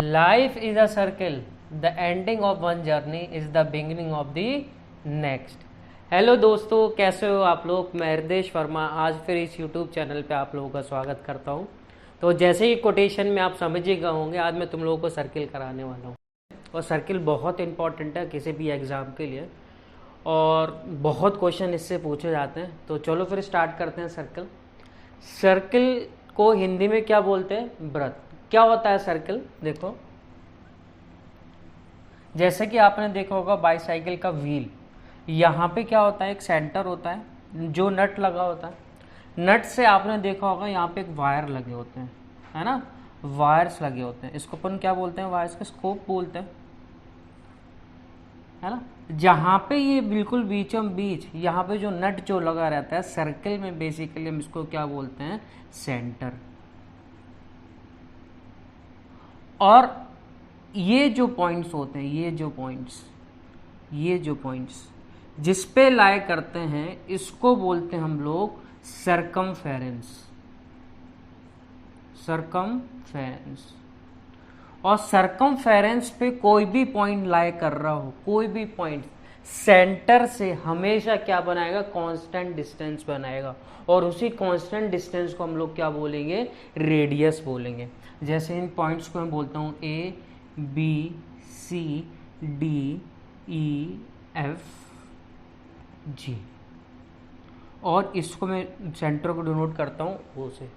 Life is a circle, the ending of one journey is the beginning of the next. Hello दोस्तों, कैसे हो आप लोग। मैं हृदेश वर्मा आज फिर इस यूट्यूब चैनल पे आप लोगों का स्वागत करता हूँ। तो जैसे ही कोटेशन में आप समझ ही गए होंगे, आज मैं तुम लोगों को सर्किल कराने वाला हूँ। और सर्किल बहुत इंपॉर्टेंट है किसी भी एग्ज़ाम के लिए, और बहुत क्वेश्चन इससे पूछे जाते हैं। तो चलो फिर स्टार्ट करते हैं। सर्किल, सर्किल को हिंदी में क्या बोलते हैं? वृत्त। क्या होता है सर्किल? देखो, जैसे कि आपने देखा होगा बाईसाइकिल का व्हील, यहाँ पे क्या होता है, एक सेंटर होता है जो नट लगा होता है। नट से आपने देखा होगा यहाँ पे एक वायर लगे होते हैं, है ना, वायर्स लगे होते हैं। इसको अपन क्या बोलते हैं? वायर्स का स्कोप बोलते हैं, है ना। जहाँ पे ये बिल्कुल बीचों बीच यहाँ पे जो नट जो लगा रहता है सर्किल में, बेसिकली हम इसको क्या बोलते हैं? सेंटर। और ये जो पॉइंट्स होते हैं, ये जो पॉइंट्स जिस पे लाए करते हैं, इसको बोलते हैं हम लोग सरकमफेरेंस। और सरकमफेरेंस पे कोई भी पॉइंट लाए कर रहा हो, कोई भी पॉइंट सेंटर से हमेशा क्या बनाएगा? कांस्टेंट डिस्टेंस बनाएगा। और उसी कांस्टेंट डिस्टेंस को हम लोग क्या बोलेंगे? रेडियस बोलेंगे। जैसे इन पॉइंट्स को मैं बोलता हूँ A B C D E F G, और इसको मैं सेंटर को डिनोट करता हूँ ओ से।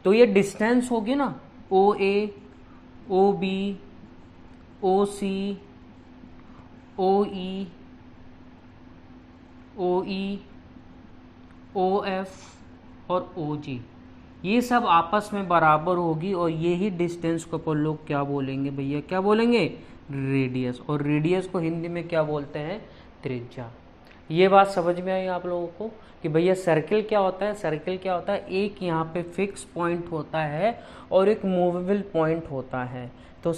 तो ये डिस्टेंस होगी ना, ओ ए, ओ बी, ओ सी, ओ ई, ओ ई, ओ एफ और ओ जी, ये सब आपस में बराबर होगी। और यही डिस्टेंस को अपन लोग क्या बोलेंगे भैया? क्या बोलेंगे? रेडियस। और रेडियस को हिंदी में क्या बोलते हैं? त्रिज्या। ये बात समझ में आई आप लोगों को कि भैया सर्किल क्या होता है? सर्किल क्या होता है? एक यहाँ पे फिक्स पॉइंट होता है और एक मूवेबल पॉइंट होता है। तो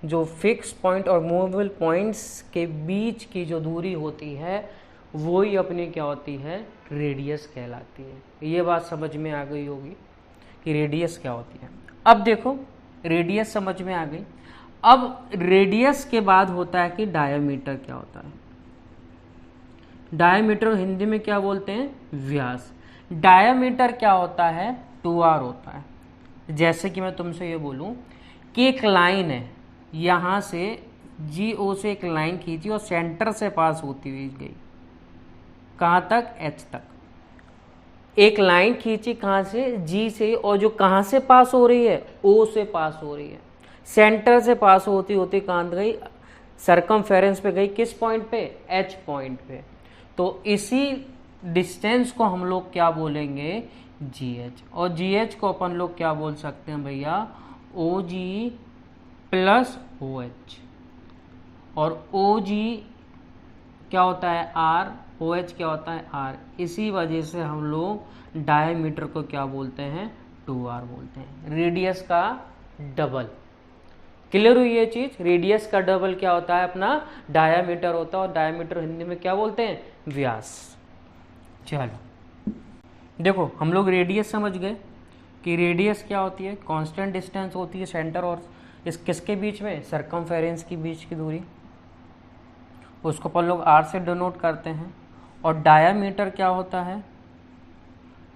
जो फिक्स पॉइंट और मूवेबल पॉइंट्स के बीच की जो दूरी होती है वो ही अपनी क्या होती है? रेडियस कहलाती है। ये बात समझ में आ गई होगी कि रेडियस क्या होती है। अब देखो, रेडियस समझ में आ गई। अब रेडियस के बाद होता है कि डायमीटर क्या होता है। डायमीटर हिंदी में क्या बोलते हैं? व्यास। डायमीटर क्या होता है? 2r होता है। जैसे कि मैं तुमसे ये बोलूं कि एक लाइन है, यहां से GO से एक लाइन खींची और सेंटर से पास होती हुई गई, कहां तक? H तक। एक लाइन खींची कहां से? G से, और जो कहां से पास हो रही है? O से पास हो रही है। सेंटर से पास होती होती कहां गई? सरकमफेरेंस पे गई। किस पॉइंट पे? H पॉइंट पे। तो इसी डिस्टेंस को हम लोग क्या बोलेंगे? GH। और GH को अपन लोग क्या बोल सकते हैं भैया? OG plus OH। और OG क्या होता है? R। OH क्या होता है? R। इसी वजह से हम लोग डायमीटर को क्या बोलते हैं? 2r बोलते हैं। रेडियस का डबल। क्लियर हुई ये चीज? रेडियस का डबल क्या होता है? अपना डायमीटर होता है। और डायमीटर हिंदी में क्या बोलते हैं? व्यास। चलो देखो, हम लोग रेडियस समझ गए कि रेडियस क्या होती है? कांस्टेंट डिस्टेंस होती है सेंटर और इस किसके बीच में? सरकमफेरेंस के बीच की दूरी। उसको अपन लोग r से डिनोट करते हैं। और डायमीटर क्या होता है?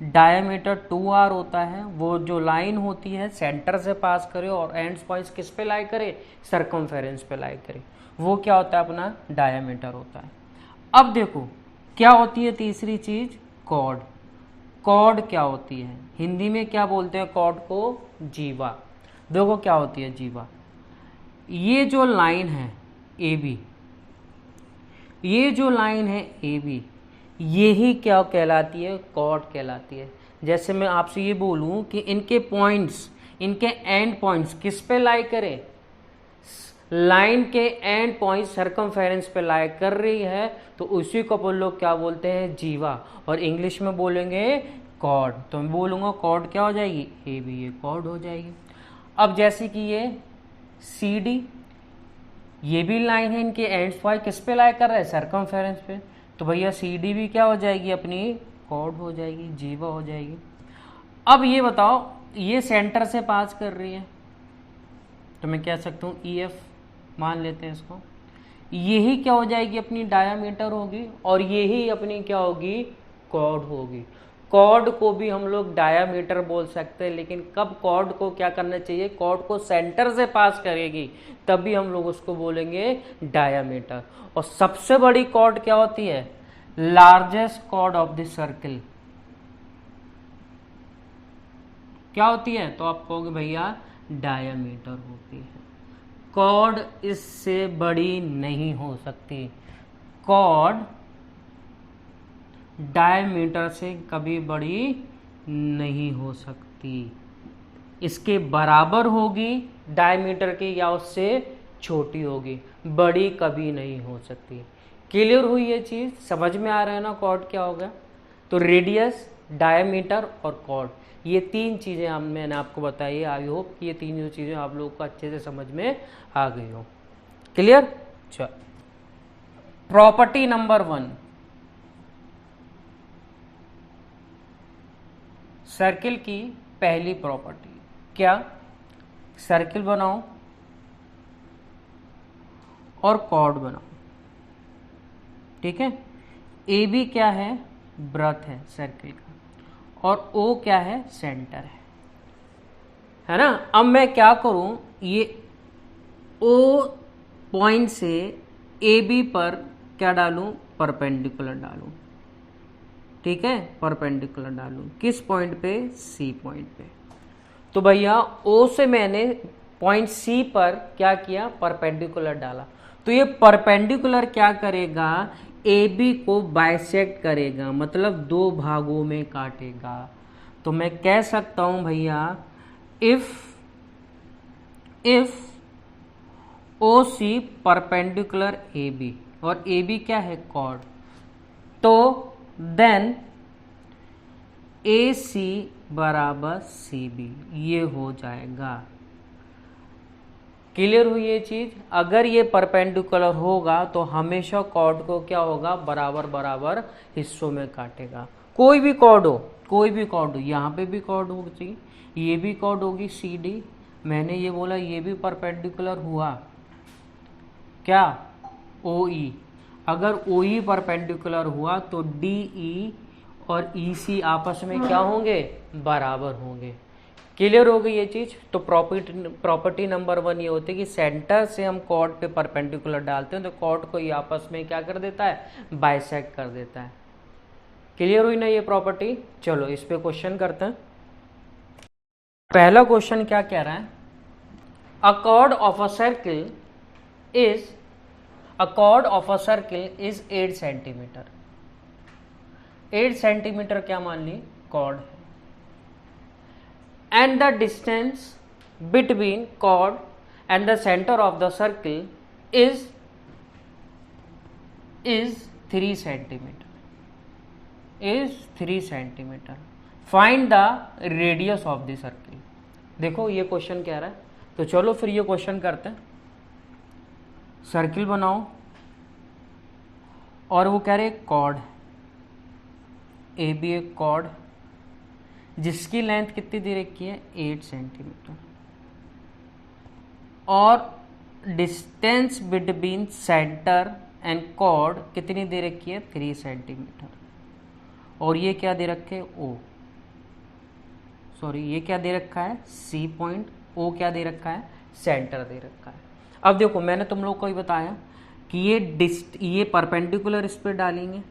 डायमीटर 2r होता है। वो जो लाइन होती है सेंटर से पास करे और एंड पॉइंट्स किस पे लाई करे? सरकमफेरेंस पे लाई करे, वो क्या होता है? अपना डायमीटर होता है। अब देखो क्या होती है तीसरी चीज? कॉर्ड। कॉर्ड क्या होती है? हिंदी में क्या बोलते हैं कॉर्ड को? जीवा। देखो क्या होती है जीवा। ये जो लाइन है AB, ये जो लाइन है AB, यही क्या कहलाती है? कॉर्ड कहलाती है। जैसे मैं आपसे ये बोलूं कि इनके पॉइंट्स, इनके एंड पॉइंट्स किस पे लाई करें? लाइन के एंड पॉइंट सरकमफेरेंस पे लाई कर रही है, तो उसी को अपन लोग क्या बोलते हैं? जीवा। और इंग्लिश में बोलेंगे कॉर्ड। तो मैं बोलूंगा कॉर्ड क्या हो जाएगी? AB, ये कॉर्ड हो जाएगी। अब जैसे कि ये CD, ये भी लाइन है, इनके एंड पॉइंट किस पे लाई कर रहा है? सरकमफेरेंस पे। तो भैया CD भी क्या हो जाएगी? अपनी कॉर्ड हो जाएगी, जीवा हो जाएगी। अब ये बताओ, ये सेंटर से पास कर रही है, तो तो मैं कह सकता हूँ EF मान लेते हैं इसको। यही क्या हो जाएगी, अपनी डायामीटर होगी, और यही अपनी क्या होगी, कॉर्ड होगी। कॉर्ड को भी हम लोग डायामीटर बोल सकते हैं, लेकिन कब कॉर्ड को क्या करना चाहिए, कॉर्ड को सेंटर से पास करेगी तभी हम लोग उसको बोलेंगे डायामीटर। और सबसे बड़ी कॉर्ड क्या होती है, largest chord of the circle क्या होती है, तो आप कहोगे भैया डायामीटर होती है। कॉर्ड इससे बड़ी नहीं हो सकती, कॉर्ड डायमीटर से कभी बड़ी नहीं हो सकती, इसके बराबर होगी डायमीटर की या उससे छोटी होगी, बड़ी कभी नहीं हो सकती। क्लियर हुई ये चीज़, समझ में आ रहा है ना कॉर्ड क्या होगा। तो रेडियस, डायमीटर और कॉर्ड, ये तीन चीज़ें मैंने आपको बताई। आई होप कि ये तीन चीज़ें आप लोगों को अच्छे से समझ में आ गई हो। क्लियर। चल, प्रॉपर्टी नंबर 1, सर्किल की पहली प्रॉपर्टी क्या, सर्किल बनाओ और कॉर्ड बनाओ, ठीक है। ए बी क्या है, ब्रथ है सर्किल का, और ओ क्या है, सेंटर है ना। अब मैं क्या करूं, ये ओ पॉइंट से ए बी पर क्या डालूं, परपेंडिकुलर डालूं, ठीक है, परपेंडिकुलर डालूं किस पॉइंट पे, सी पॉइंट पे। तो भैया ओ से मैंने पॉइंट सी पर क्या किया, परपेंडिकुलर डाला, तो ये परपेंडिकुलर क्या करेगा, ए बी को बाइसेक्ट करेगा, मतलब दो भागों में काटेगा। तो मैं कह सकता हूं भैया if O C perpendicular A B, और ए बी क्या है, कॉर्ड, तो देन ए सी बराबर सी बी, ये हो जाएगा। क्लियर हुई ये चीज। अगर ये परपेंडिकुलर होगा तो हमेशा कॉर्ड को क्या होगा, बराबर बराबर हिस्सों में काटेगा। कोई भी कॉर्ड हो, कोई भी कॉर्ड हो, यहाँ पे भी कॉर्ड होगी, ये भी कॉर्ड होगी सी डी, मैंने ये बोला ये भी परपेंडिकुलर हुआ क्या, ओ ई। अगर ओ ई परपेंडिकुलर हुआ तो डी ई और ई सी आपस में क्या होंगे, बराबर होंगे। क्लियर हो गई ये चीज। तो प्रॉपर्टी नंबर 1 ये होती है कि सेंटर से हम कॉर्ड पे परपेंडिकुलर डालते हैं तो कॉर्ड को ये आपस में क्या कर देता है, बाइसेक्ट कर देता है। क्लियर हुई ना ये प्रॉपर्टी। चलो इस पे क्वेश्चन करते हैं। पहला क्वेश्चन क्या कह रहा है, अ cord of a circle is 8 centimetre. 8 centimetre क्या मान ली, कॉर्ड है, and the distance between chord and the center of the circle is 3 centimeter, is 3 centimeter. Find the radius of the circle। देखो ये क्वेश्चन कह रहा है, तो चलो फिर ये क्वेश्चन करते हैं। सर्किल बनाओ और वो कह रहे कॉर्ड है, ए बी एक कॉर्ड जिसकी लेंथ कितनी दे रखी है, 8 सेंटीमीटर, और distance between centre and chord कितनी दे रखी है, 3 सेंटीमीटर, और ये क्या दे रखे है, ओ सॉरी ये क्या दे रखा है, सी पॉइंट, ओ क्या दे रखा है, सेंटर दे रखा है। अब देखो मैंने तुम लोग को ही बताया कि ये परपेंडिकुलर इस पर डालेंगे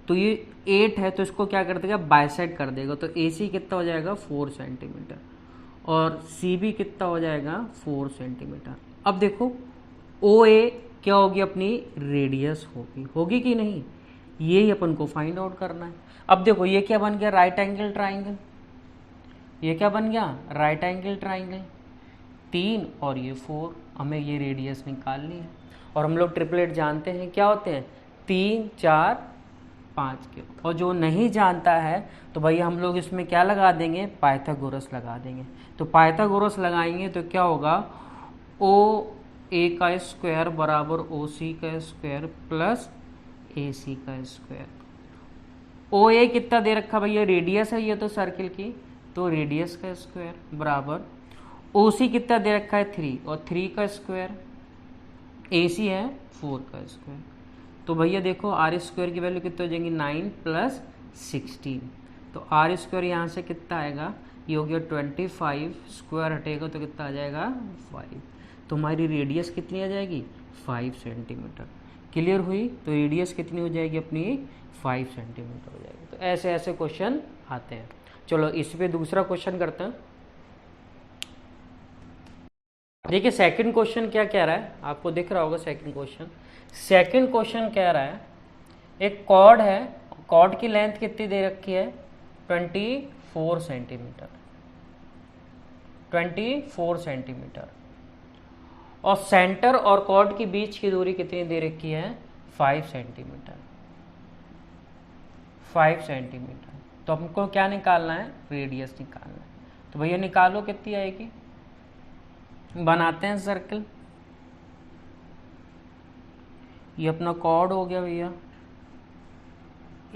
तो ये 8 है तो इसको क्या कर देगा, बाइसेक्ट कर देगा, तो ए सी कितना हो जाएगा, 4 सेंटीमीटर, और सी बी कितना हो जाएगा, 4 सेंटीमीटर। अब देखो ओ ए क्या होगी, अपनी रेडियस होगी कि नहीं, ये ही अपन को फाइंड आउट करना है। अब देखो ये क्या बन गया, राइट एंगल ट्राइंगल, ये क्या बन गया, राइट एंगल ट्राइंगल, 3 और ये 4, हमें ये रेडियस निकालनी है। और हम लोग ट्रिपलेट जानते हैं क्या होते हैं, 3 4 5 के, और जो नहीं जानता है तो भैया हम लोग इसमें क्या लगा देंगे, पाइथागोरस लगा देंगे। तो पाइथागोरस लगाएंगे तो क्या होगा, ओ ए का स्क्वायर बराबर ओ सी का स्क्वायर प्लस ए सी का स्क्वायर। ओ ए कितना दे रखा भैया, रेडियस है ये तो सर्किल की, तो रेडियस का स्क्वायर बराबर ओ सी कितना दे रखा है 3 और 3 का स्क्वायर, ए सी है 4 का स्क्वायर। तो भैया देखो आर स्क्वायर की वैल्यू कितनी हो जाएगी 9 + 16। तो आर स्क्वायर यहाँ से कितना आएगा, ये हो गया 25, स्क्वायर हटेगा तो कितना आ जाएगा 5। तो हमारी रेडियस कितनी आ जाएगी 5 सेंटीमीटर। क्लियर हुई? तो रेडियस कितनी हो जाएगी अपनी 5 सेंटीमीटर हो जाएगी। तो ऐसे ऐसे क्वेश्चन आते हैं। चलो इस पे दूसरा क्वेश्चन करते हैं। देखिए सेकंड क्वेश्चन क्या कह रहा है, आपको दिख रहा होगा सेकंड क्वेश्चन। सेकंड क्वेश्चन कह रहा है एक कॉर्ड है, कॉर्ड की लेंथ कितनी दे रखी है 24 सेंटीमीटर, 24 सेंटीमीटर, और सेंटर और कॉर्ड के बीच की दूरी कितनी दे रखी है 5 सेंटीमीटर, 5 सेंटीमीटर। तो हमको क्या निकालना है, रेडियस निकालना है। तो भैया निकालो कितनी आएगी, बनाते हैं सर्कल। ये अपना कॉर्ड हो गया भैया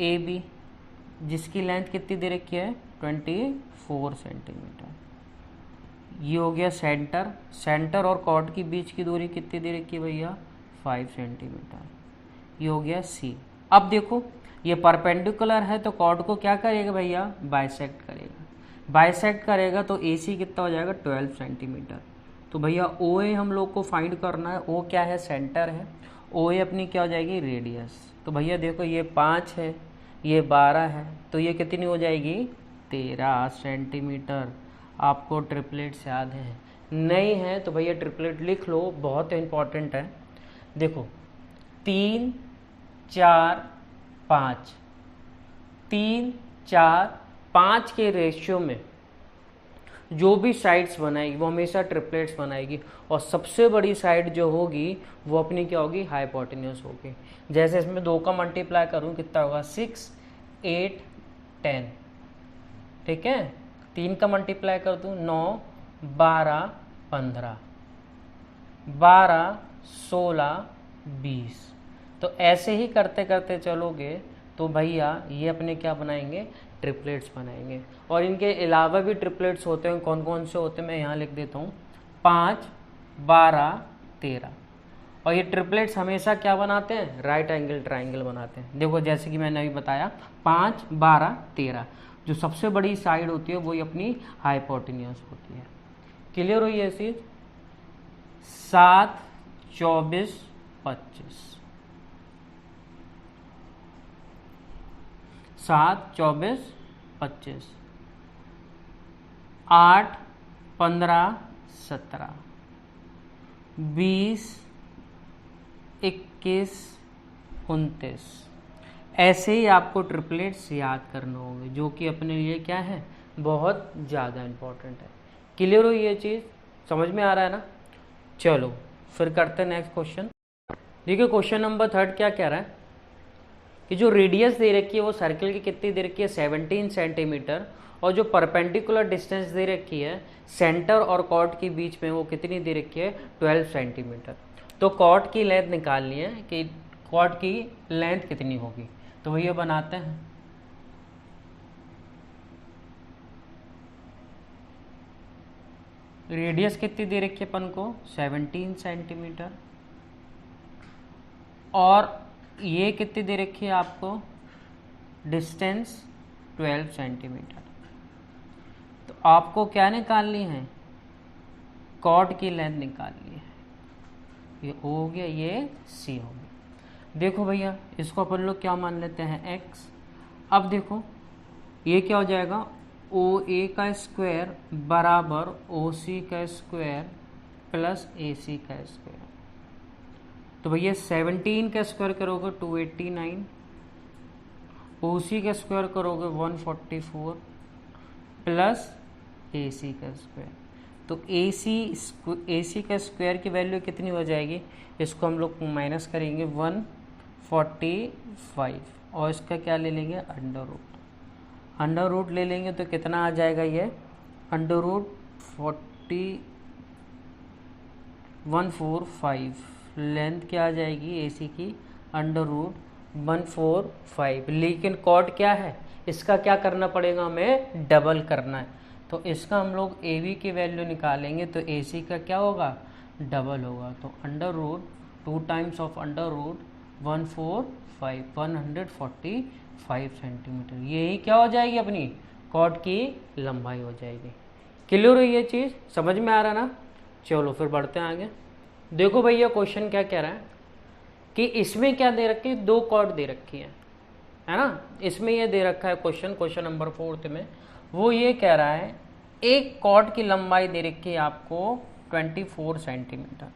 ए बी, जिसकी लेंथ कितनी दे रखी है 24 सेंटीमीटर। ये हो गया सेंटर, सेंटर और कॉर्ड के बीच की दूरी कितनी दे रखी है भैया 5 सेंटीमीटर। ये हो गया सी। अब देखो ये परपेंडिकुलर है तो कॉर्ड को क्या करेगा भैया बाइसेक्ट करेगा, बाइसेक्ट करेगा तो ए सी कितना हो जाएगा 12 सेंटीमीटर। तो भैया ओ ए हम लोग को फाइंड करना है। ओ क्या है, सेंटर है। ओ ए अपनी क्या हो जाएगी रेडियस। तो भैया देखो ये 5 है, ये 12 है, तो ये कितनी हो जाएगी 13 सेंटीमीटर। आपको ट्रिपलेट्स याद है? नहीं है तो भैया ट्रिपलेट लिख लो, बहुत इंपॉर्टेंट है। देखो 3 4 5, 3 4 5 के रेशियो में जो भी साइड्स बनाएगी वो हमेशा ट्रिपलेट्स बनाएगी, और सबसे बड़ी साइड जो होगी वो अपनी क्या होगी हाइपोटेन्यूस होगी। जैसे इसमें 2 का मल्टीप्लाई करूँ कितना होगा 6 8 10, ठीक है। 3 का मल्टीप्लाई कर दूँ 9 12 15 12 16 20। तो ऐसे ही करते करते चलोगे तो भैया ये अपने क्या बनाएंगे ट्रिपलेट्स बनाएंगे। और इनके अलावा भी ट्रिपलेट्स होते हैं, कौन कौन से होते हैं मैं यहाँ लिख देता हूँ 5 12 13। और ये ट्रिपलेट्स हमेशा क्या बनाते हैं राइट एंगल ट्राइंगल बनाते हैं। देखो जैसे कि मैंने अभी बताया 5 12 13, जो सबसे बड़ी साइड होती है वो अपनी हाइपोटेन्यूस होती है। क्लियर हुई ये चीज? 7 24 25, 7 24 25, 8 15 17, 20 21 29। ऐसे ही आपको ट्रिपलेट्स याद करने होंगे, जो कि अपने लिए क्या है बहुत ज़्यादा इम्पोर्टेंट है। क्लियर हुई ये चीज़? समझ में आ रहा है ना? चलो फिर करते हैं नेक्स्ट क्वेश्चन। देखिए क्वेश्चन नंबर 3 क्या कह रहा है कि जो रेडियस दे रखी है वो सर्कल की कितनी दे रखी है 17 सेंटीमीटर, और जो परपेंडिकुलर डिस्टेंस दे रखी है सेंटर और कॉर्ड के बीच में वो कितनी दे रखी है 12 सेंटीमीटर। तो कॉर्ड की लेंथ निकालनी है कि कॉर्ड की लेंथ कितनी होगी। तो भैया बनाते हैं। रेडियस कितनी दे रखी है अपन को 17 सेंटीमीटर, और ये कितनी दे रखी है आपको डिस्टेंस 12 सेंटीमीटर। तो आपको क्या निकालनी है कॉर्ड की लेंथ निकालनी है। ये O हो गया, ये C हो गया। देखो भैया इसको अपन लोग क्या मान लेते हैं x। अब देखो ये क्या हो जाएगा OA का स्क्वायर बराबर OC का स्क्वायर प्लस AC का स्क्वायर। तो भैया 17 का स्क्वायर करोगे 289, OC का स्क्वायर करोगे 144 प्लस AC का स्क्वायर। तो AC का स्क्वायर की वैल्यू कितनी हो जाएगी, इसको हम लोग माइनस करेंगे 145, और इसका क्या ले लेंगे अंडर रूट ले लेंगे। तो कितना आ जाएगा ये अंडर रूट 145, लेंथ क्या आ जाएगी AC की अंडर रूट 145। लेकिन कॉर्ड क्या है इसका क्या करना पड़ेगा हमें डबल करना है। तो इसका हम लोग ए बी की वैल्यू निकालेंगे तो ए सी का क्या होगा, डबल होगा। तो under root 2 times of under root 145 centimetre, यही क्या हो जाएगी अपनी कॉर्ड की लंबाई हो जाएगी। क्लियर हुई ये चीज़, समझ में आ रहा ना। चलो फिर बढ़ते हैं आगे। देखो भैया क्वेश्चन क्या कह रहा है कि इसमें क्या दे रखी है, 2 कॉर्ड दे रखी है ना। इसमें ये दे रखा है क्वेश्चन नंबर 4 में, वो ये कह रहा है एक कॉर्ड की लंबाई दे रखी है आपको 24 सेंटीमीटर,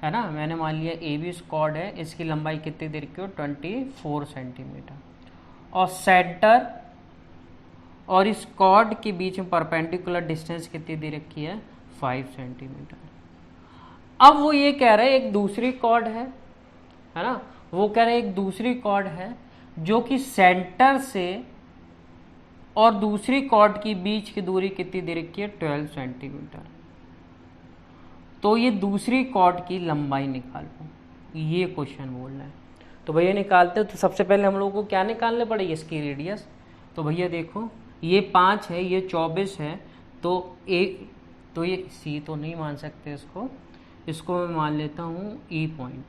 है ना। मैंने मान लिया ए बी कॉर्ड है, इसकी लंबाई कितनी दे रखी हो, 24 सेंटीमीटर। और सेंटर और इस कॉर्ड के बीच में परपेंडिकुलर डिस्टेंस कितनी दे रखी है, 5 सेंटीमीटर। अब वो ये कह रहे हैं एक दूसरी कॉर्ड है ना, वो कह रहे हैं एक दूसरी कॉर्ड है जो कि सेंटर से और दूसरी कॉर्ड की बीच की दूरी कितनी दे रखी है, 12 सेंटीमीटर। तो ये दूसरी कॉर्ड की लंबाई निकालो, ये क्वेश्चन बोल रहा है। तो भैया निकालते हैं, तो सबसे पहले हम लोगों को क्या निकालने पड़ेगी, इसकी रेडियस। तो भैया देखो ये 5 है, ये 24 है, तो ये सी तो नहीं मान सकते इसको मैं मान लेता हूँ ई पॉइंट।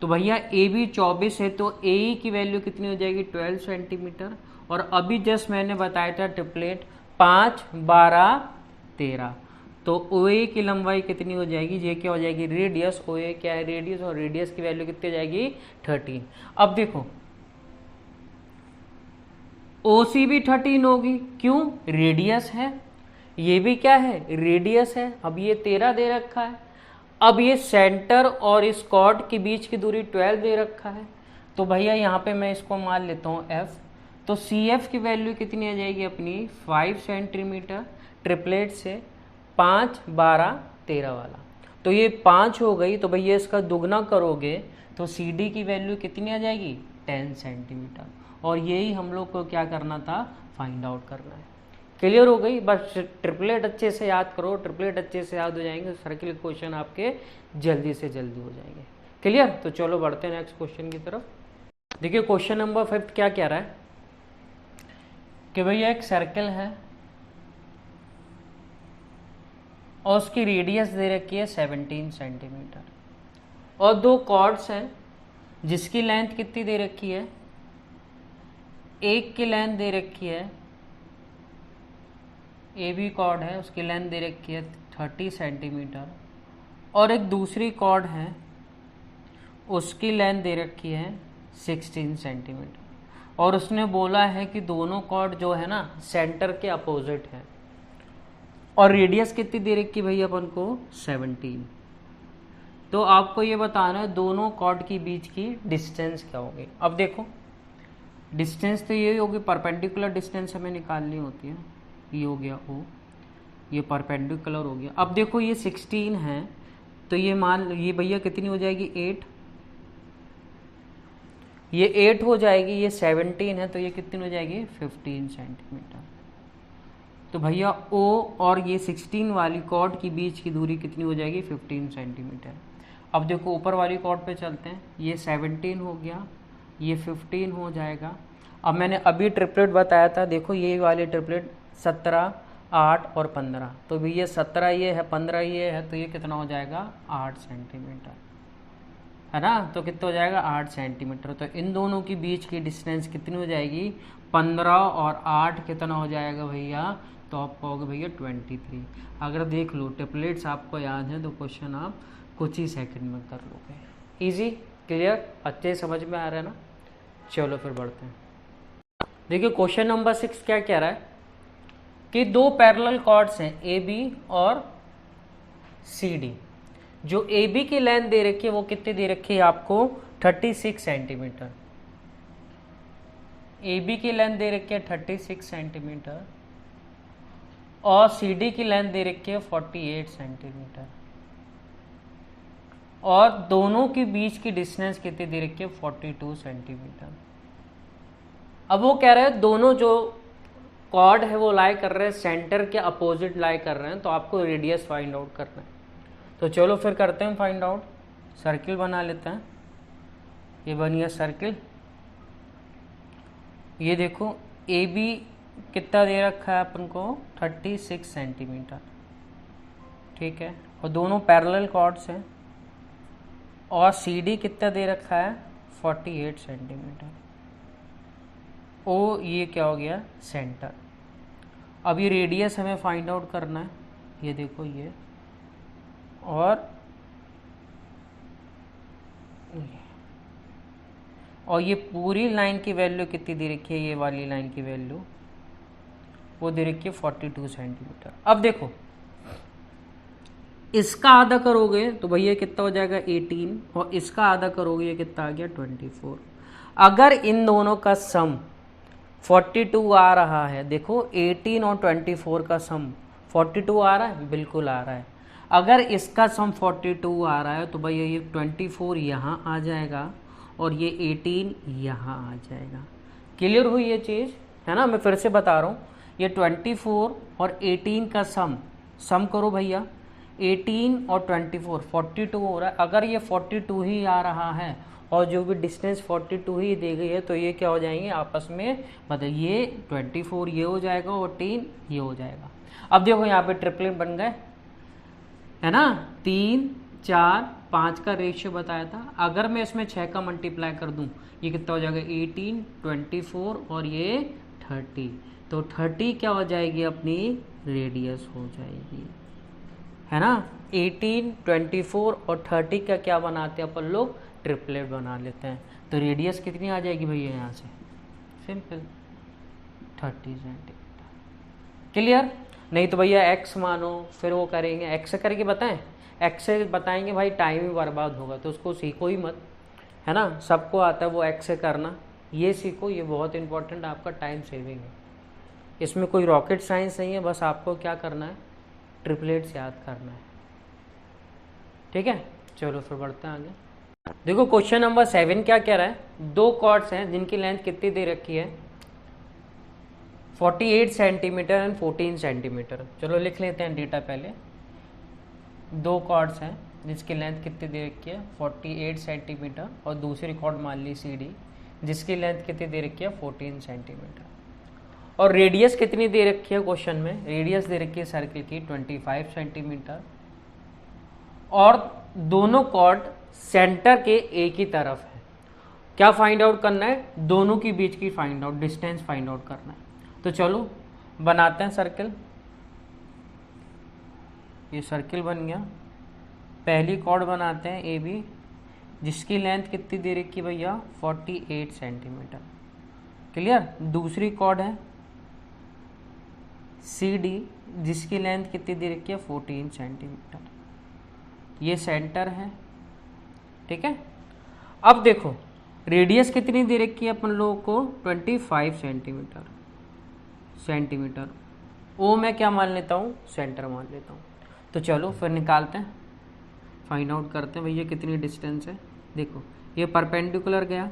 तो भैया ए बी 24 है, तो ए ई की वैल्यू कितनी हो जाएगी, 12 सेंटीमीटर। और अभी जस्ट मैंने बताया था ट्रिपलेट 5, 12, 13, तो ओ ए की लंबाई कितनी हो जाएगी, ये क्या हो जाएगी, रेडियस। ओ ए क्या है, रेडियस, और रेडियस की वैल्यू कितनी हो जाएगी, 13। अब देखो ओ सी भी 13 होगी, क्यों, रेडियस है, ये भी क्या है, रेडियस है। अब ये 13 दे रखा है, अब ये सेंटर और इस कॉर्ड के बीच की दूरी 12 दे रखा है। तो भैया यहाँ पे मैं इसको मान लेता हूँ एफ। तो सी एफ की वैल्यू कितनी आ जाएगी अपनी, 5 सेंटीमीटर, ट्रिपलेट से 5, 12, 13 वाला। तो ये 5 हो गई, तो भैया इसका दुगना करोगे तो सी डी की वैल्यू कितनी आ जाएगी, 10 सेंटीमीटर। और यही हम लोग को क्या करना था, फाइंड आउट करना है। क्लियर हो गई, बस ट्रिपलेट अच्छे से याद करो, ट्रिपलेट अच्छे से याद हो जाएंगे, सर्किल क्वेश्चन आपके जल्दी से जल्दी हो जाएंगे। क्लियर, तो चलो बढ़ते हैं नेक्स्ट क्वेश्चन की तरफ। देखिए क्वेश्चन नंबर 5 क्या कह रहा है कि भैया एक सर्कल है और उसकी रेडियस दे रखी है 17 सेंटीमीटर, और 2 कॉर्ड्स हैं जिसकी लेंथ कितनी दे रखी है, एक की लेंथ दे रखी है, ए बी कॉर्ड है, उसकी लेंथ दे रखी है 30 सेंटीमीटर, और एक दूसरी कॉर्ड है उसकी लेंथ दे रखी है 16 सेंटीमीटर। और उसने बोला है कि दोनों कॉर्ड जो है ना सेंटर के अपोजिट है, और रेडियस कितनी दे रखी भैया अपन को, 17। तो आपको ये बताना है दोनों कॉर्ड के बीच की डिस्टेंस क्या होगी। अब देखो डिस्टेंस तो यही होगी, परपेंडिकुलर डिस्टेंस हमें निकालनी होती है, ये हो गया ओ, ये परपेंडिकुलर हो गया। अब देखो ये 16 है, तो ये मान ये भैया कितनी हो जाएगी, 8, ये 8 हो जाएगी, ये 17 है, तो ये कितनी हो जाएगी, 15 सेंटीमीटर। तो भैया ओ और ये 16 वाली कॉर्ड के बीच की दूरी कितनी हो जाएगी, 15 सेंटीमीटर। अब देखो ऊपर वाली कॉर्ड पे चलते हैं, ये 17 हो गया, ये 15 हो जाएगा। अब मैंने अभी ट्रिपलेट बताया था, देखो ये वाले ट्रिपलेट 17, 8 और 15, तो भैया 17 ये है, 15 ये है, तो ये कितना हो जाएगा, 8 सेंटीमीटर, है ना। तो कितना हो जाएगा, 8 सेंटीमीटर। तो इन दोनों के बीच की डिस्टेंस कितनी हो जाएगी, 15 और 8 कितना हो जाएगा भैया, तो आप कहोगे भैया 23। अगर देख लो ट्रिपलेट्स आपको याद है तो क्वेश्चन आप कुछ ही सेकंड में कर लोगे। इजी, क्लियर, अच्छे समझ में आ रहा है ना। चलो फिर बढ़ते हैं। देखिए क्वेश्चन नंबर 6 क्या कह रहा है कि 2 पैरेलल कॉर्ड्स हैं ए बी और सी डी। जो ए बी की लेंथ दे रखी है वो कितनी दे रखी है आपको, 36 सेंटीमीटर। ए बी की लेंथ दे रखी है 36 सेंटीमीटर, और सी डी की लेंथ दे रखी है 48 सेंटीमीटर, और दोनों के बीच की डिस्टेंस कितनी दे रखी है, 42 सेंटीमीटर। अब वो कह रहे हैं दोनों जो कॉर्ड है वो लाई कर रहे हैं सेंटर के अपोजिट लाई कर रहे हैं, तो आपको रेडियस फाइंड आउट करना है। तो चलो फिर करते हैं फाइंड आउट। सर्किल बना लेते हैं, ये बन गया सर्किल। ये देखो ए बी कितना दे रखा है अपन को 36 सेंटीमीटर, ठीक है, और दोनों पैरेलल कॉर्ड्स हैं। और सी डी कितना दे रखा है 48 सेंटीमीटर। ओ ये क्या हो गया सेंटर। अब ये रेडियस हमें फाइंड आउट करना है, ये देखो ये, और ये पूरी लाइन की वैल्यू कितनी दे रखी है, ये वाली लाइन की वैल्यू वो दे रखी है 42 सेंटीमीटर। अब देखो इसका आधा करोगे तो भैया कितना हो जाएगा 18, और इसका आधा करोगे ये कितना आ गया 24। अगर इन दोनों का सम 42 आ रहा है, देखो 18 और 24 का सम 42 आ रहा है, बिल्कुल आ रहा है। अगर इसका सम 42 आ रहा है तो भैया ये 24 यहाँ आ जाएगा और ये 18 यहाँ आ जाएगा। क्लियर हुई ये चीज़, है ना। मैं फिर से बता रहा हूँ, ये 24 और 18 का सम करो भैया, 18 और 24 42 हो रहा है। अगर ये 42 ही आ रहा है और जो भी डिस्टेंस 42 ही दी गई है तो ये क्या हो जाएंगे आपस में, मतलब ये 24 ये हो जाएगा और 18 ये हो जाएगा। अब देखो यहाँ पे ट्रिपलेट बन गए, है ना। 3 4 5 का रेशियो बताया था। अगर मैं इसमें 6 का मल्टीप्लाई कर दूं ये कितना हो जाएगा 18 24 और ये 30, तो 30 क्या हो जाएगी अपनी रेडियस हो जाएगी, है ना। 18 24 और 30 का क्या बनाते हैं अपन लोग, ट्रिपलेट बना लेते हैं। तो रेडियस कितनी आ जाएगी भैया यहाँ से, सिंपल 30 सेंटीमीटर। क्लियर। नहीं तो भैया एक्स मानो, फिर वो करेंगे एक्स से करके बताएं, एक्स से बताएंगे भाई टाइम ही बर्बाद होगा, तो उसको सीखो ही मत, है ना। सबको आता है वो एक्स से करना, ये सीखो, ये बहुत इंपॉर्टेंट आपका टाइम सेविंग है। इसमें कोई रॉकेट साइंस नहीं है, बस आपको क्या करना है ट्रिपलेट्स याद करना है, ठीक है। चलो फिर बढ़ते हैं आगे। देखो क्वेश्चन नंबर 7 क्या कह रहा है, दो कॉर्ड्स हैं जिनकी लेंथ कितनी दे रखी है 48 सेंटीमीटर एंड 14 सेंटीमीटर। चलो लिख लेते हैं डेटा पहले। दो कॉर्ड्स हैं जिसकी लेंथ कितनी दे रखी है 48 सेंटीमीटर और दूसरी कॉर्ड मान ली सी डी जिसकी लेंथ कितनी दे रखी है 14 सेंटीमीटर। और रेडियस कितनी दे रखी है क्वेश्चन में, रेडियस दे रखी है सर्किल की 25 सेंटीमीटर। और दोनों कॉर्ड सेंटर के एक ही तरफ है। क्या फाइंड आउट करना है, दोनों के बीच की find out, distance find out करना है। तो चलो बनाते हैं सर्किल। ये सर्किल बन गया। पहली कॉर्ड बनाते हैं ए बी जिसकी लेंथ कितनी दे रखी भैया 48 सेंटीमीटर। क्लियर। दूसरी कॉर्ड है सी डी जिसकी लेंथ कितनी दे रखी है 14 सेंटीमीटर। ये सेंटर है, ठीक है। अब देखो रेडियस कितनी दे रखी है अपन लोगों को 25 सेंटीमीटर। ओ मैं क्या मान लेता हूँ सेंटर मान लेता हूँ। तो चलो फिर निकालते हैं, फाइंड आउट करते हैं भैया कितनी डिस्टेंस है। देखो ये परपेंडिकुलर गया,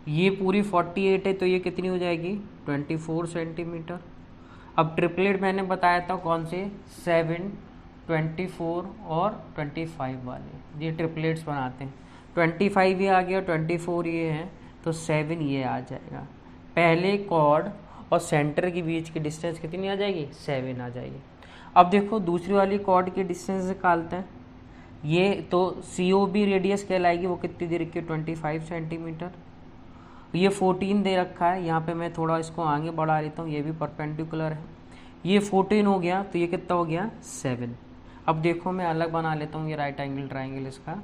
ये पूरी 48 है तो ये कितनी हो जाएगी 24 सेंटीमीटर। अब ट्रिपलेट मैंने बताया था कौन से 7 24 और 25 वाले, ये ट्रिपलेट्स बनाते हैं। 25 ये आ गया 24 ये है तो 7 ये आ जाएगा। पहले कॉर्ड और सेंटर के बीच की डिस्टेंस कितनी आ जाएगी 7 आ जाएगी। अब देखो दूसरी वाली कॉर्ड की डिस्टेंस निकालते हैं। ये तो सी ओ बी रेडियस कहलाएगी, वो कितनी दे रखी है 25 सेंटीमीटर। ये 14 दे रखा है, यहाँ पे मैं थोड़ा इसको आगे बढ़ा लेता हूँ, ये भी परपेंडिकुलर है। ये 14 हो गया तो ये कितना हो गया 7। अब देखो मैं अलग बना लेता हूँ, ये राइट एंगल ट्राइंगल इसका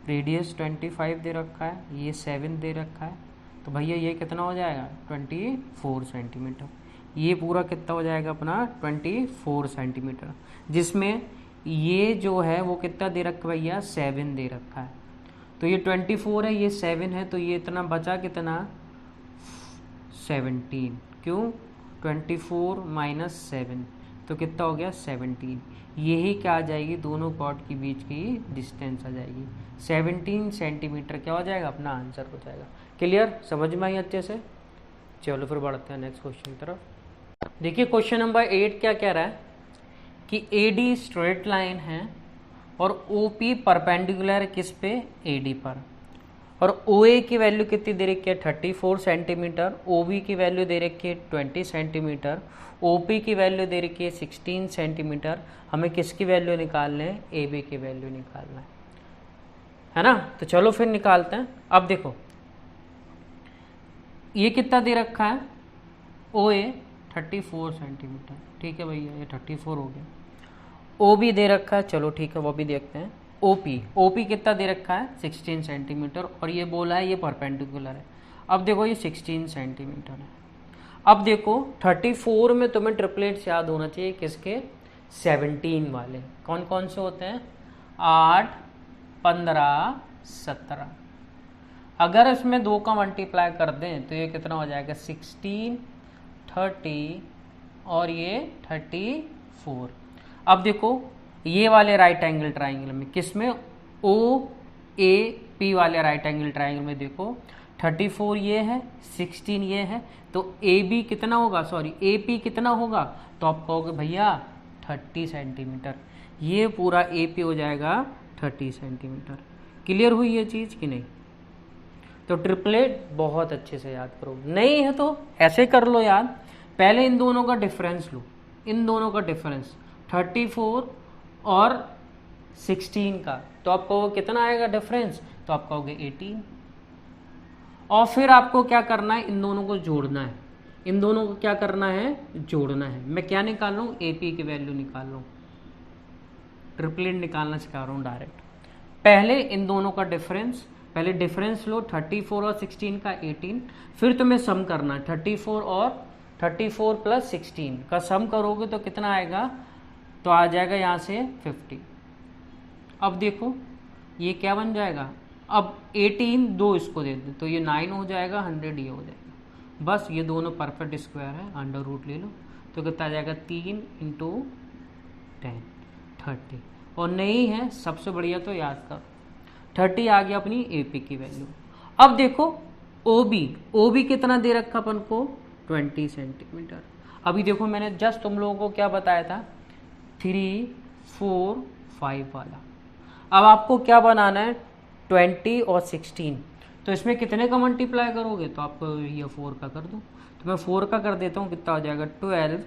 रेडियस 25 दे रखा है, ये 7 दे रखा है, तो भैया ये कितना हो जाएगा 24 सेंटीमीटर। ये पूरा कितना हो जाएगा अपना 24 सेंटीमीटर, जिसमें ये जो है वो कितना दे रखा है भैया 7 दे रखा है। तो ये 24 है, ये 7 है, तो ये इतना बचा कितना 17। क्यों 24 माइनस 7 तो कितना हो गया 17। यही क्या आ जाएगी दोनों कॉर्ड के बीच की डिस्टेंस आ जाएगी 17 सेंटीमीटर। क्या हो जाएगा अपना आंसर हो जाएगा। क्लियर, समझ में आई अच्छे से। चलो फिर बढ़ते हैं नेक्स्ट क्वेश्चन की तरफ। देखिए क्वेश्चन नंबर 8 क्या कह रहा है कि ए डी स्ट्रेट लाइन है और ओ पी परपेंडिकुलर किस पे ए डी पर। और ओ ए की वैल्यू कितनी दे रखी है 34 सेंटीमीटर, ओ बी की वैल्यू दे रखी है 20 सेंटीमीटर, ओ पी की वैल्यू दे रखी है 16 सेंटीमीटर। हमें किसकी वैल्यू निकालना है, ए बी की वैल्यू निकालना है ना। तो चलो फिर निकालते हैं। अब देखो ये कितना दे रखा है, ओ ए 34 सेंटीमीटर, ठीक है भैया ये 34 हो गया। ओ बी दे रखा है, चलो ठीक है वो भी देखते हैं। ओ पी कितना दे रखा है 16 सेंटीमीटर, और ये बोला है ये परपेंडिकुलर है। अब देखो ये 16 सेंटीमीटर है। अब देखो 34 में तुम्हें ट्रिपलेट्स याद होना चाहिए किसके, 17 वाले। कौन कौन से होते हैं, 8, 15, 17। अगर इसमें 2 का मल्टीप्लाई कर दें तो ये कितना हो जाएगा 16, 30 और ये 34। अब देखो ये वाले राइट एंगल ट्राइंगल में, किस में, ओ ए पी वाले राइट एंगल ट्राइंगल में देखो 34 ये है, 16 ये है, तो ए बी कितना होगा, सॉरी ए पी कितना होगा, तो आप कहोगे भैया 30 सेंटीमीटर। ये पूरा ए पी हो जाएगा 30 सेंटीमीटर। क्लियर हुई ये चीज़ कि नहीं। तो ट्रिपलेट बहुत अच्छे से याद करो, नहीं है तो ऐसे कर लो याद। पहले इन दोनों का डिफरेंस लो, इन दोनों का डिफरेंस 34 और 16 का, तो आप कहोगे कितना आएगा डिफरेंस, तो आप कहोगे 18। और फिर आपको क्या करना है, इन दोनों को जोड़ना है। इन दोनों को क्या करना है, जोड़ना है। मैं क्या निकाल रहा हूँ, ए पी की वैल्यू निकाल रहा हूँ, ट्रिपलेट निकालना सिखा रहा हूँ डायरेक्ट। पहले इन दोनों का डिफरेंस, पहले डिफरेंस लो 34 और 16 का 18, फिर तुम्हें सम करना है 34 प्लस 16 का सम करोगे तो कितना आएगा, तो आ जाएगा यहाँ से 50। अब देखो ये क्या बन जाएगा, अब 18 2 इसको दे दे तो ये 9 हो जाएगा, 100 ये हो जाएगा। बस ये दोनों परफेक्ट स्क्वायर है, अंडर रूट ले लो तो कितना आ जाएगा 3 × 10 30। और नहीं है सबसे बढ़िया तो याद करो 30 आ गया अपनी ए पी की वैल्यू। अब देखो ओ बी कितना दे रखा अपन को 20 सेंटीमीटर। अभी देखो मैंने जस्ट तुम लोगों को क्या बताया था 3, 4, 5 वाला। अब आपको क्या बनाना है 20 और 16, तो इसमें कितने का मल्टीप्लाई करोगे, तो आपको ये 4 का कर दो। तो मैं 4 का कर देता हूँ, कितना हो जाएगा 12,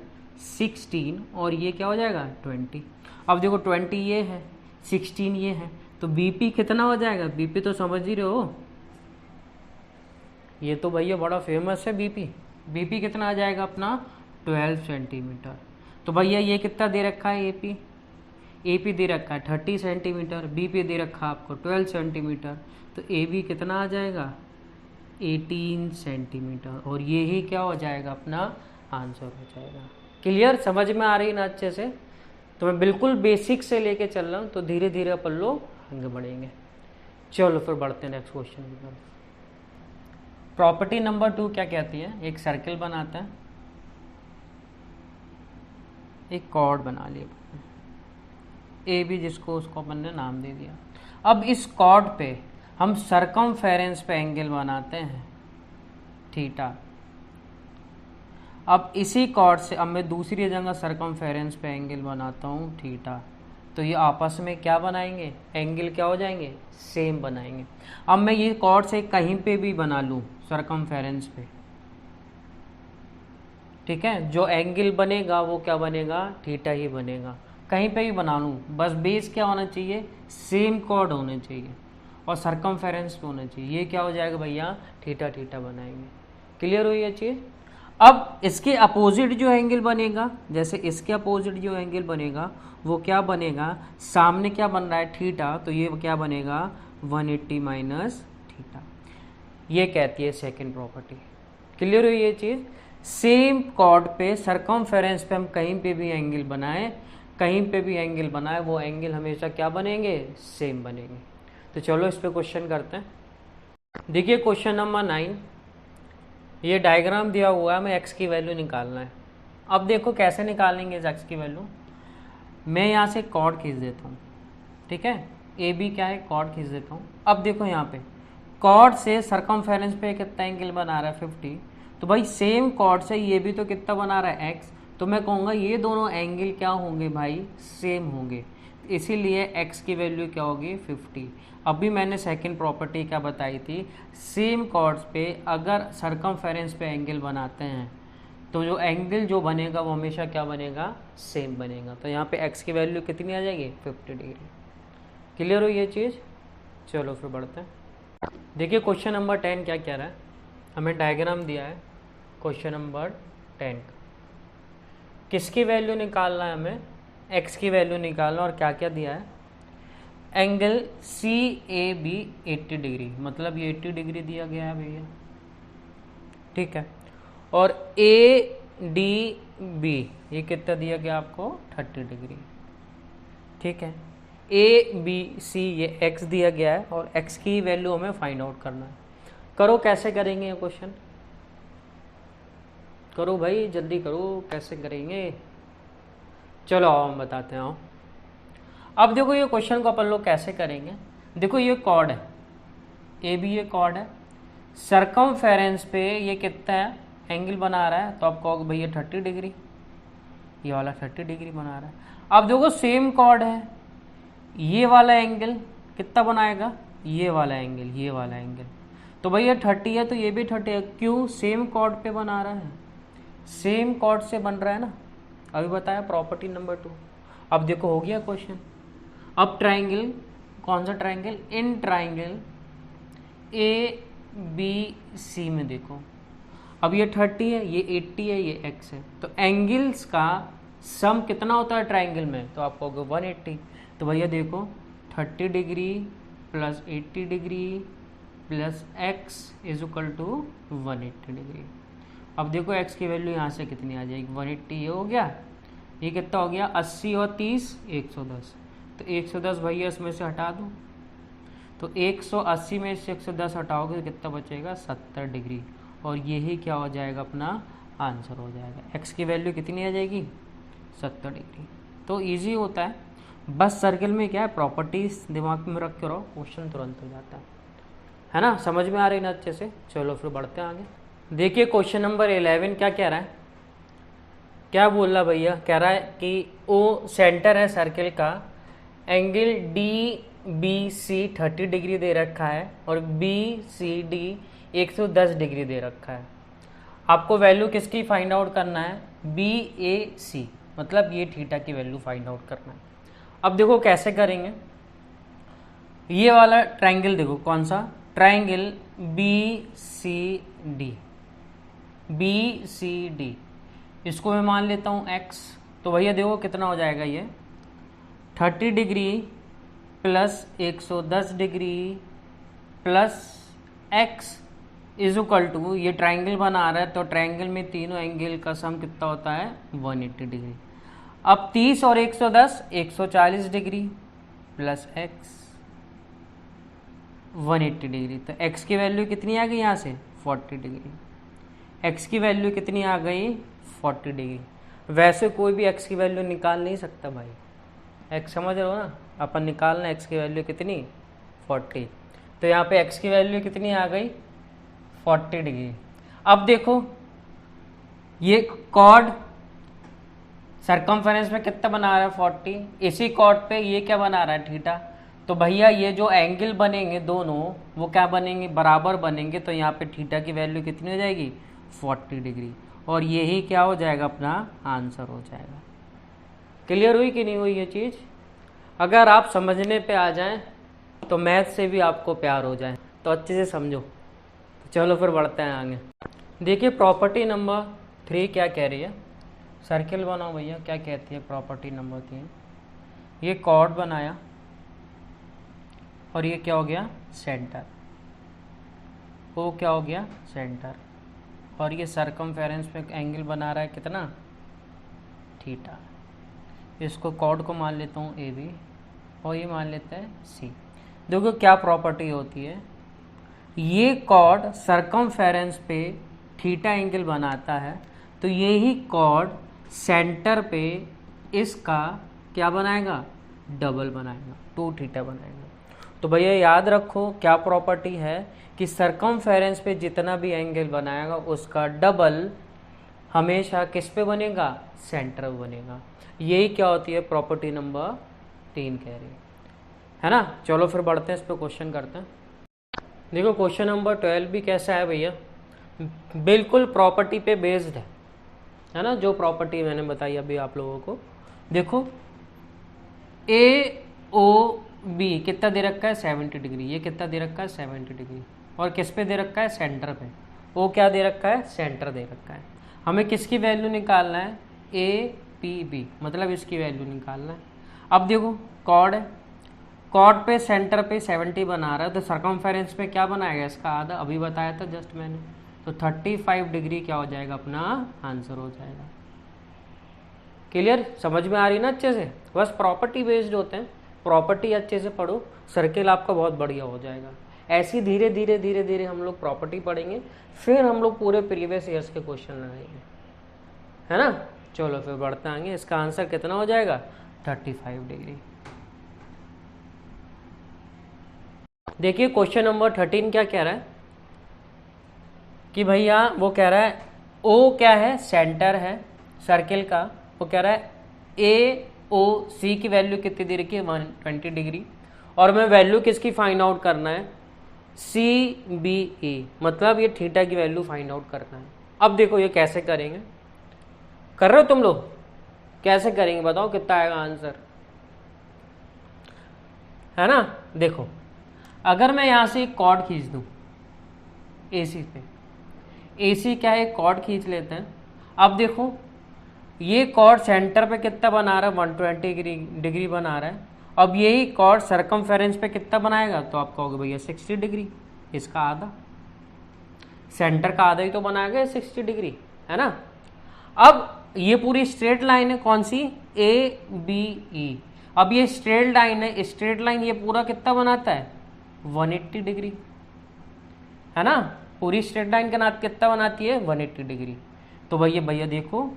16 और ये क्या हो जाएगा 20। अब देखो 20 ये है, 16 ये है, तो बीपी कितना हो जाएगा, बीपी तो समझ ही रहे हो, ये तो भैया बड़ा फेमस है बीपी कितना आ जाएगा अपना 12 सेंटीमीटर। तो भैया ये कितना दे रखा है एपी दे रखा है 30 सेंटीमीटर, बीपी दे रखा है आपको 12 सेंटीमीटर, तो ए बी कितना आ जाएगा 18 सेंटीमीटर, और ये ही क्या हो जाएगा अपना आंसर हो जाएगा। क्लियर, समझ में आ रही ना अच्छे से। तो मैं बिल्कुल बेसिक से लेके चल रहा हूँ, तो धीरे धीरे अपन लोग आगे बढ़ेंगे। चलो फिर बढ़ते हैं नेक्स्ट क्वेश्चन की तरफ। प्रॉपर्टी नंबर 2 क्या कहती है, एक सर्कल बनाते हैं, एक कॉर्ड बना लिया ए बी, जिसको उसको अपन ने नाम दे दिया। अब इस कॉर्ड पे हम सरकमफेरेंस पे एंगल बनाते हैं थीटा। अब इसी कॉर्ड से अब मैं दूसरी जगह सरकमफेरेंस पे एंगल बनाता हूँ थीटा, तो ये आपस में क्या बनाएंगे, एंगल क्या हो जाएंगे, सेम बनाएंगे। अब मैं ये कॉर्ड से कहीं पे भी बना लूँ सरकमफेरेंस पे, ठीक है, जो एंगल बनेगा वो क्या बनेगा, थीटा ही बनेगा। कहीं पे भी बना लूँ, बस बेस क्या होना चाहिए, सेम कॉर्ड होने चाहिए और सरकमफेरेंस पे होना चाहिए। ये क्या हो जाएगा भैया, थीटा थीटा बनाएंगे। क्लियर हुई ये चीज़। अब इसके अपोजिट जो एंगल बनेगा, जैसे इसके अपोजिट जो एंगल बनेगा वो क्या बनेगा, सामने क्या बन रहा है थीटा, तो ये क्या बनेगा 180 माइनस थीटा। ये कहती है सेकंड प्रॉपर्टी। क्लियर हुई ये चीज़। सेम कॉर्ड पे सरकमफेरेंस पे हम कहीं पे भी एंगल बनाएं, कहीं पे भी एंगल बनाए, वो एंगल हमेशा क्या बनेंगे, सेम बनेंगे। तो चलो इस पे क्वेश्चन करते हैं। देखिए क्वेश्चन नंबर 9, ये डायग्राम दिया हुआ है, हमें एक्स की वैल्यू निकालना है। अब देखो कैसे निकालेंगे इस एक्स की वैल्यू। मैं यहाँ से कॉर्ड खींच देता हूँ, ठीक है, ए बी क्या है, कॉर्ड खींच देता हूँ। अब देखो यहाँ पे कॉर्ड से सरकमफेरेंस पे कितना एंगल बना रहा है 50, तो भाई सेम कॉर्ड से ये भी तो कितना बना रहा है एक्स, तो मैं कहूँगा ये दोनों एंगल क्या होंगे भाई, सेम होंगे। इसीलिए x की वैल्यू क्या होगी 50। अभी मैंने सेकंड प्रॉपर्टी क्या बताई थी, सेम कॉर्ड्स पे अगर सरकमफेरेंस पे एंगल बनाते हैं तो जो एंगल जो बनेगा वो हमेशा क्या बनेगा, सेम बनेगा। तो यहाँ पे x की वैल्यू कितनी आ जाएगी 50 डिग्री। क्लियर हो ये चीज़? चलो फिर बढ़ते हैं। देखिए क्वेश्चन नंबर 10 क्या कह रहा है, हमें डायग्राम दिया है क्वेश्चन नंबर 10 का। किसकी वैल्यू निकालना है हमें, x की वैल्यू निकालना, और क्या क्या दिया है, एंगल CAB 80 डिग्री, मतलब ये 80 डिग्री दिया गया है भैया, ठीक है। और ADB ये कितना दिया गया आपको 30 डिग्री, ठीक है। ABC ये x दिया गया है और x की वैल्यू हमें फाइंड आउट करना है। करो, कैसे करेंगे ये क्वेश्चन, करो भाई जल्दी करो, कैसे करेंगे, चलो आओ हम बताते हैं। आओ अब देखो ये क्वेश्चन को अपन लोग कैसे करेंगे। देखो ये कॉर्ड है ए बी, ये कॉर्ड है, सरकमफेरेंस पे ये कितना है एंगल बना रहा है, तो आप कहोगे भैया 30 डिग्री, ये वाला 30 डिग्री बना रहा है। अब देखो सेम कॉर्ड है, ये वाला एंगल कितना बनाएगा, ये वाला एंगल, ये वाला एंगल, तो भैया 30 है तो ये भी 30 है, क्यों, सेम कॉर्ड पे बना रहा है, सेम कॉर्ड से बन रहा है ना, अभी बताया प्रॉपर्टी नंबर 2। अब देखो हो गया क्वेश्चन। अब ट्राइंगल, कौन सा ट्राइंगल, इन ट्राइंगल ABC में देखो, अब ये 30 है, ये 80 है, ये x है, तो एंगल्स का सम कितना होता है ट्राइंगल में, तो आप कहोगे 180। तो भैया देखो 30 degree plus 80 degree plus x is equal to 180 degree. अब देखो x की वैल्यू यहाँ से कितनी आ जाएगी 180, ये हो गया, ये कितना हो गया 80 और 30 110, तो 110 भैया इसमें से हटा दो, तो 180 में से 110 हटाओगे तो कितना बचेगा 70 डिग्री, और यही क्या हो जाएगा अपना आंसर हो जाएगा। x की वैल्यू कितनी आ जाएगी 70 डिग्री। तो इजी होता है, बस सर्कल में क्या है प्रॉपर्टीज दिमाग में रख के रहो, क्वेश्चन तुरंत हो जाता है ना, समझ में आ रही ना अच्छे से। चलो फिर बढ़ते हैं आगे। देखिए क्वेश्चन नंबर 11 क्या कह रहा है, क्या बोल रहा भैया, कह रहा है कि ओ सेंटर है सर्कल का, एंगल DBC 30 डिग्री दे रखा है और BCD 110 डिग्री दे रखा है। आपको वैल्यू किसकी फाइंड आउट करना है, BAC, मतलब ये थीटा की वैल्यू फाइंड आउट करना है। अब देखो कैसे करेंगे, ये वाला ट्राइंगल देखो, कौन सा ट्राइंगल BCD, इसको मैं मान लेता हूँ x, तो भैया देखो कितना हो जाएगा, ये 30 degree plus 110 degree plus x is equal to, ये ट्राइंगल बना रहा है तो ट्राइंगल में तीनों एंगल का सम कितना होता है 180 डिग्री। अब 30 और 110 140 डिग्री प्लस x 180 डिग्री, तो x की वैल्यू कितनी आ गई यहाँ से 40 डिग्री, x की वैल्यू कितनी आ गई 40 डिग्री। वैसे कोई भी x की वैल्यू निकाल नहीं सकता भाई, x समझ रहे हो ना, अपन निकालना x की वैल्यू कितनी 40, तो यहाँ पे x की वैल्यू कितनी आ गई 40 डिग्री। अब देखो ये कॉर्ड सरकमफेरेंस में कितना बना रहा है 40, इसी कॉर्ड पे ये क्या बना रहा है थीटा, तो भैया ये जो एंगल बनेंगे दोनों वो क्या बनेंगे बराबर बनेंगे, तो यहाँ पे थीटा की वैल्यू कितनी हो जाएगी 40 डिग्री, और यही क्या हो जाएगा अपना आंसर हो जाएगा। क्लियर हुई कि नहीं हुई ये चीज़? अगर आप समझने पे आ जाएं तो मैथ से भी आपको प्यार हो जाए, तो अच्छे से समझो। तो चलो फिर बढ़ते हैं आगे। देखिए प्रॉपर्टी नंबर 3 क्या कह रही है, सर्किल बनाओ भैया, क्या कहती है प्रॉपर्टी नंबर 3, ये कॉर्ड बनाया और ये क्या हो गया सेंटर, वो क्या हो गया सेंटर, और ये सरकमफेरेंस पे एंगल बना रहा है कितना थीटा, इसको कॉर्ड को मान लेता हूँ AB और ये मान लेते हैं C। देखो क्या प्रॉपर्टी होती है, ये कॉर्ड सरकमफेरेंस पे थीटा एंगल बनाता है, तो यही कॉर्ड सेंटर पे इसका क्या बनाएगा डबल बनाएगा, 2 थीटा बनाएगा। तो भैया याद रखो क्या प्रॉपर्टी है कि सरकमफेरेंस पे जितना भी एंगल बनाएगा उसका डबल हमेशा किस पे बनेगा सेंटर बनेगा। यही क्या होती है प्रॉपर्टी नंबर 3 कह रही है ना। चलो फिर बढ़ते हैं, इस पर क्वेश्चन करते हैं। देखो क्वेश्चन नंबर 12 भी कैसा है भैया, बिल्कुल प्रॉपर्टी पे बेस्ड है ना, जो प्रॉपर्टी मैंने बताई अभी आप लोगों को। देखो ए ओ बी कितना दे रखा है 70 डिग्री, ये कितना दे रखा है 70 डिग्री, और किस पे दे रखा है सेंटर पे। ओ क्या दे रखा है सेंटर दे रखा है। हमें किसकी वैल्यू निकालना है ए पी बी, मतलब इसकी वैल्यू निकालना है। अब देखो कॉर्ड है, कॉर्ड पे सेंटर पे 70 बना रहा है, तो सर्कमफेरेंस पे क्या बनाएगा इसका आधा, अभी बताया था जस्ट मैंने। तो 35 डिग्री क्या हो जाएगा अपना आंसर हो जाएगा। क्लियर, समझ में आ रही ना अच्छे से। बस प्रॉपर्टी बेस्ड होते हैं, प्रॉपर्टी अच्छे से पढ़ो, सर्किल आपका बहुत बढ़िया हो जाएगा। ऐसी धीरे धीरे धीरे धीरे हम लोग प्रॉपर्टी पढ़ेंगे, फिर हम लोग पूरे प्रीवियस ईयर्स के क्वेश्चन लगाएंगे, है ना। चलो फिर बढ़ते आएंगे, इसका आंसर कितना हो जाएगा 35 डिग्री। देखिए क्वेश्चन नंबर 13 क्या कह रहा है कि भैया वो कह रहा है ओ क्या है सेंटर है सर्किल का, वो कह रहा है ए ओ सी की वैल्यू कितनी दे रखी है 120 डिग्री, और मैं वैल्यू किसकी फाइंड आउट करना है सी बी ई, मतलब ये थीटा की वैल्यू फाइंड आउट करना है। अब देखो ये कैसे करेंगे, कर रहे हो तुम लोग, कैसे करेंगे बताओ कितना आएगा आंसर, है ना। देखो अगर मैं यहां से एक कॉर्ड खींच दूं एसी पे, एसी क्या है एक कॉर्ड खींच लेते हैं। अब देखो ये कॉर्ड सेंटर पे कितना बना रहा है 120 डिग्री बना रहा है, अब यही कॉर्ड सर्कमफेरेंस पे कितना बनाएगा, तो आप कहोगे भैया 60 डिग्री, इसका आधा, सेंटर का आधा ही तो बनाएगा 60 डिग्री, है ना। अब ये पूरी स्ट्रेट लाइन है कौन सी ए बी ई, अब ये स्ट्रेट लाइन है, स्ट्रेट लाइन ये पूरा कितना बनाता है 180 डिग्री, है ना। पूरी स्ट्रेट लाइन के नाथ कितना बनाती है 180 डिग्री। तो भैया देखो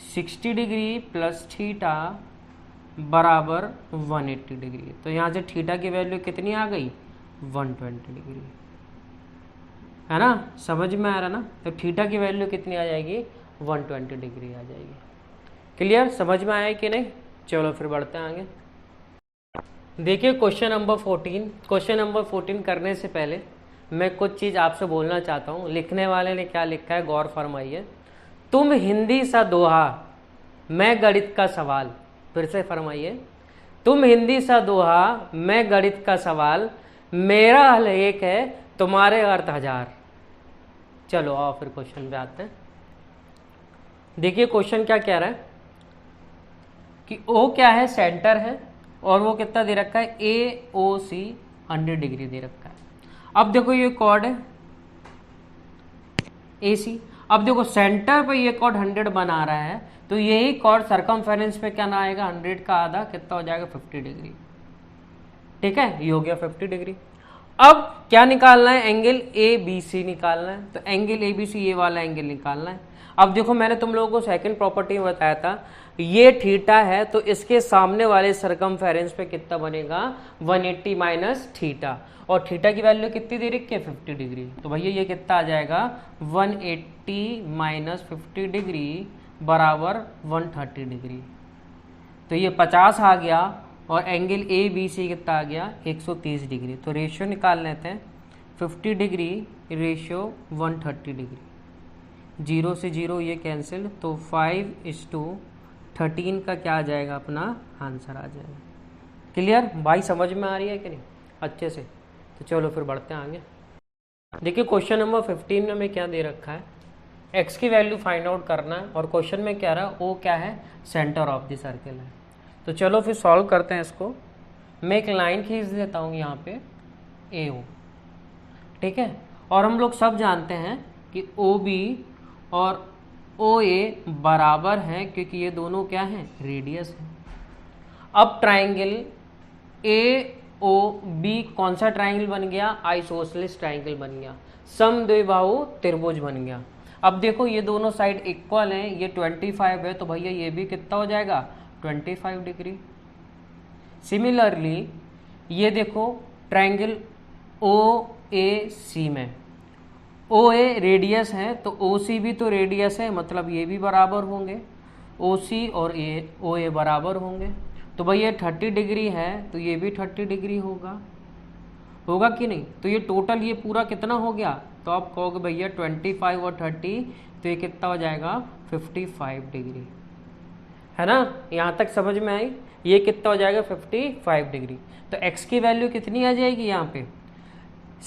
60 डिग्री प्लस थीटा बराबर 180 डिग्री, तो यहाँ से थीटा की वैल्यू कितनी आ गई 120 डिग्री, है ना। समझ में आ रहा ना, तो थीटा की वैल्यू कितनी आ जाएगी 120 डिग्री आ जाएगी। क्लियर, समझ में आया कि नहीं। चलो फिर बढ़ते हैं आगे। देखिए क्वेश्चन नंबर 14, क्वेश्चन नंबर 14 करने से पहले मैं कुछ चीज़ आपसे बोलना चाहता हूँ। लिखने वाले ने क्या लिखा है गौर फरमाइए, तुम हिंदी सा दोहा मैं गणित का सवाल, फिर से फरमाइए, तुम हिंदी सा दोहा मैं गणित का सवाल, मेरा हल एक है तुम्हारे अर्थ हजार। चलो आओ फिर क्वेश्चन पे आते हैं। देखिए क्वेश्चन क्या कह रहा है कि ओ क्या है सेंटर है, और वो कितना दे रखा है ए ओ सी 100 डिग्री दे रखा है। अब देखो ये कॉर्ड है ए सी, अब देखो सेंटर पे ये कॉर्ड 100 बना रहा है, तो यही कॉर्ड सर्कमफेरेंस पे क्या ना आएगा 100 का आधा कितना हो जाएगा 50 डिग्री, ठीक है, ये हो गया 50 डिग्री। अब क्या निकालना है एंगल ए बी सी निकालना है, तो एंगल ए बी सी ये वाला एंगल निकालना है। अब देखो मैंने तुम लोगों को सेकंड प्रॉपर्टी में बताया था ये थीटा है, तो इसके सामने वाले सर्कमफेरेंस पे कितना बनेगा 180 माइनस थीटा, और थीटा की वैल्यू कितनी दे रखी है 50 डिग्री, तो भैया ये कितना आ जाएगा 180 माइनस 50 डिग्री बराबर 130 डिग्री, तो ये 50 आ गया, और एंगल ए बी सी कितना आ गया 130 डिग्री। तो रेशियो निकाल लेते हैं 50 डिग्री रेशियो 130 डिग्री, 0 से 0 ये कैंसिल, तो 5:13 का क्या आ जाएगा अपना आंसर आ जाएगा। क्लियर भाई, समझ में आ रही है कि नहीं अच्छे से। तो चलो फिर बढ़ते हैं आगे। देखिए क्वेश्चन नंबर 15 में हमें क्या दे रखा है, एक्स की वैल्यू फाइंड आउट करना है, और क्वेश्चन में क्या रहा है ओ क्या है सेंटर ऑफ द सर्किल है। तो चलो फिर सॉल्व करते हैं इसको। मैं एक लाइन खींच देता हूँ यहाँ पे ए ओ, ठीक है, और हम लोग सब जानते हैं कि ओ बी और ओ ए बराबर है, क्योंकि ये दोनों क्या हैं रेडियस है। अब ट्राइंगल ए ओ बी कौन सा ट्राइंगल बन गया आइसोसेलेस ट्राइंगल बन गया, समद्विबाहु त्रिभुज बन गया। अब देखो ये दोनों साइड इक्वल हैं, ये 25 है, तो भैया ये भी कितना हो जाएगा 25 डिग्री। सिमिलरली ये देखो ट्राइंगल ओ ए सी में ओ ए रेडियस है, तो ओ सी भी तो रेडियस है, मतलब ये भी बराबर होंगे, ओ सी और ओ ए बराबर होंगे। तो भाई ये 30 डिग्री है तो ये भी 30 डिग्री होगा, होगा कि नहीं? तो ये टोटल ये पूरा कितना हो गया? तो आप कहोगे भैया 25 और 30, तो ये कितना हो जाएगा? 55 डिग्री, है ना? यहाँ तक समझ में आई? ये कितना हो जाएगा? 55 डिग्री। तो x की वैल्यू कितनी आ जाएगी यहाँ पे?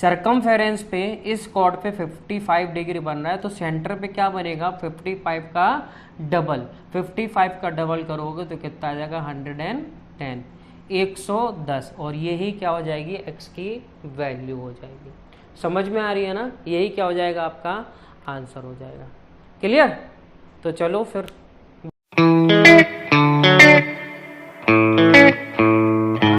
सरकमफेरेंस पे इस कॉर्ड पे 55 डिग्री बन रहा है, तो सेंटर पे क्या बनेगा? 55 का डबल, 55 का डबल करोगे तो कितना आ जाएगा? 110, 110। और यही क्या हो जाएगी? x की वैल्यू हो जाएगी। समझ में आ रही है ना? यही क्या हो जाएगा? आपका आंसर हो जाएगा। क्लियर? तो चलो फिर